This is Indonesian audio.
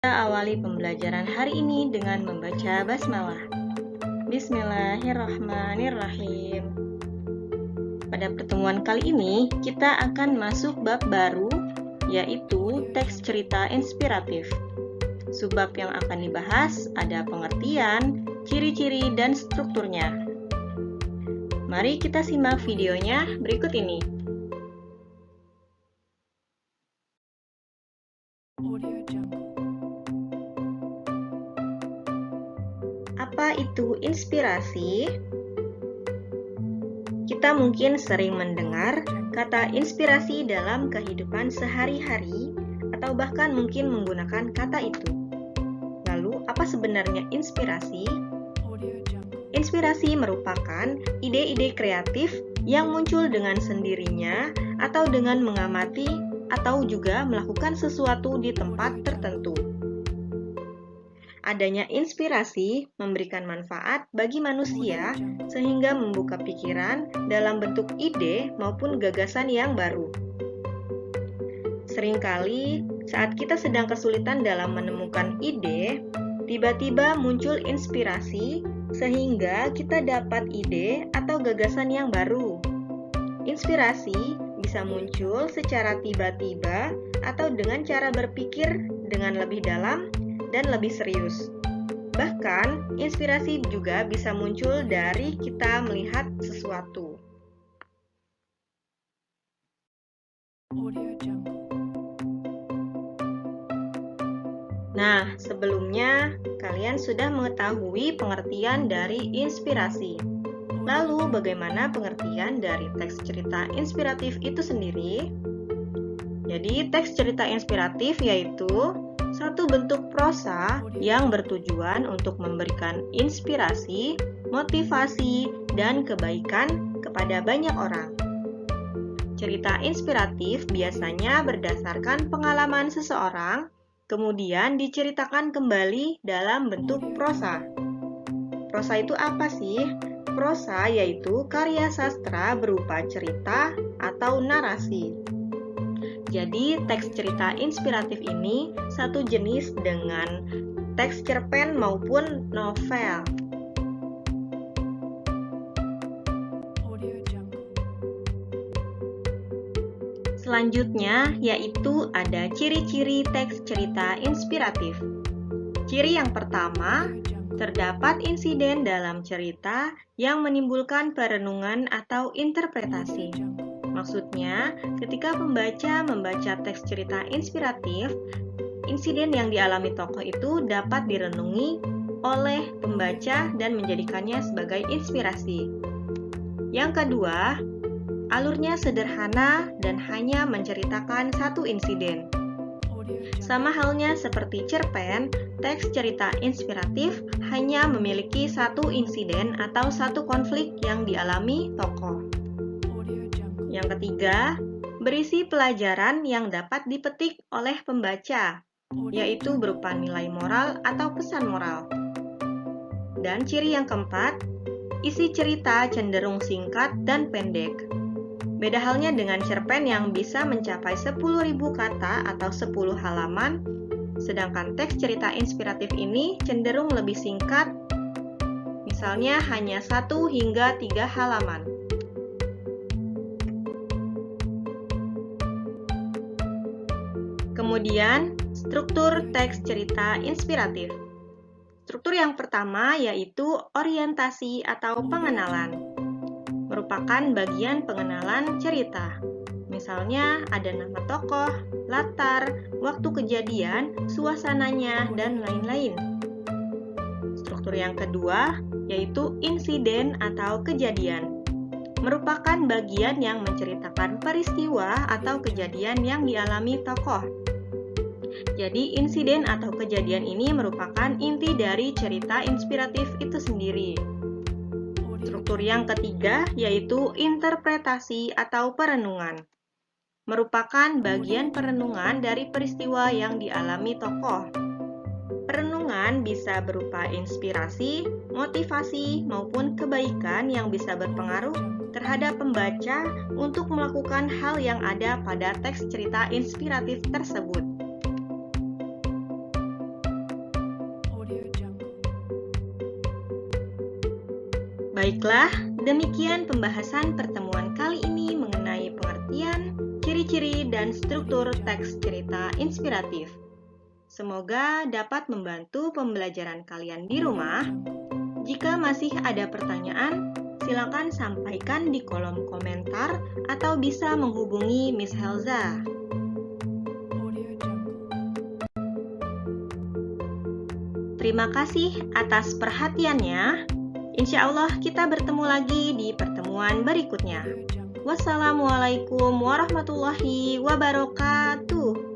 Kita awali pembelajaran hari ini dengan membaca basmalah. Bismillahirrahmanirrahim. Pada pertemuan kali ini, kita akan masuk bab baru, yaitu teks cerita inspiratif. Subbab yang akan dibahas ada pengertian, ciri-ciri, dan strukturnya. Mari kita simak videonya berikut ini. Apa itu inspirasi? Kita mungkin sering mendengar kata inspirasi dalam kehidupan sehari-hari atau bahkan mungkin menggunakan kata itu. Lalu, apa sebenarnya inspirasi? Inspirasi merupakan ide-ide kreatif yang muncul dengan sendirinya atau dengan mengamati atau juga melakukan sesuatu di tempat tertentu. Adanya inspirasi memberikan manfaat bagi manusia sehingga membuka pikiran dalam bentuk ide maupun gagasan yang baru. Seringkali saat kita sedang kesulitan dalam menemukan ide, tiba-tiba muncul inspirasi sehingga kita dapat ide atau gagasan yang baru. Inspirasi bisa muncul secara tiba-tiba atau dengan cara berpikir dengan lebih dalam dan lebih serius. Bahkan, inspirasi juga bisa muncul dari kita melihat sesuatu. Nah, sebelumnya kalian sudah mengetahui pengertian dari inspirasi. Lalu, bagaimana pengertian dari teks cerita inspiratif itu sendiri? Jadi, teks cerita inspiratif yaitu satu bentuk prosa yang bertujuan untuk memberikan inspirasi, motivasi, dan kebaikan kepada banyak orang. Cerita inspiratif biasanya berdasarkan pengalaman seseorang, kemudian diceritakan kembali dalam bentuk prosa. Prosa itu apa sih? Prosa yaitu karya sastra berupa cerita atau narasi. Jadi, teks cerita inspiratif ini satu jenis dengan teks cerpen maupun novel. Selanjutnya, yaitu ada ciri-ciri teks cerita inspiratif. Ciri yang pertama, terdapat insiden dalam cerita yang menimbulkan perenungan atau interpretasi. Maksudnya, ketika pembaca membaca teks cerita inspiratif, insiden yang dialami tokoh itu dapat direnungi oleh pembaca dan menjadikannya sebagai inspirasi. Yang kedua, alurnya sederhana dan hanya menceritakan satu insiden. Sama halnya seperti cerpen, teks cerita inspiratif hanya memiliki satu insiden atau satu konflik yang dialami tokoh. Yang ketiga, berisi pelajaran yang dapat dipetik oleh pembaca, yaitu berupa nilai moral atau pesan moral. Dan ciri yang keempat, isi cerita cenderung singkat dan pendek. Beda halnya dengan cerpen yang bisa mencapai 10.000 kata atau 10 halaman, sedangkan teks cerita inspiratif ini cenderung lebih singkat, misalnya hanya 1 hingga 3 halaman. Kemudian, struktur teks cerita inspiratif. Struktur yang pertama yaitu orientasi atau pengenalan. Merupakan bagian pengenalan cerita. Misalnya, ada nama tokoh, latar, waktu kejadian, suasananya, dan lain-lain. Struktur yang kedua yaitu insiden atau kejadian. Merupakan bagian yang menceritakan peristiwa atau kejadian yang dialami tokoh. Jadi, insiden atau kejadian ini merupakan inti dari cerita inspiratif itu sendiri. Struktur yang ketiga yaitu interpretasi atau perenungan. Merupakan bagian perenungan dari peristiwa yang dialami tokoh. Perenungan bisa berupa inspirasi, motivasi, maupun kebaikan yang bisa berpengaruh terhadap pembaca untuk melakukan hal yang ada pada teks cerita inspiratif tersebut. Baiklah, demikian pembahasan pertemuan kali ini mengenai pengertian, ciri-ciri, dan struktur teks cerita inspiratif. Semoga dapat membantu pembelajaran kalian di rumah. Jika masih ada pertanyaan, silakan sampaikan di kolom komentar atau bisa menghubungi Miss Helza. Terima kasih atas perhatiannya. Insya Allah kita bertemu lagi di pertemuan berikutnya. Wassalamualaikum warahmatullahi wabarakatuh.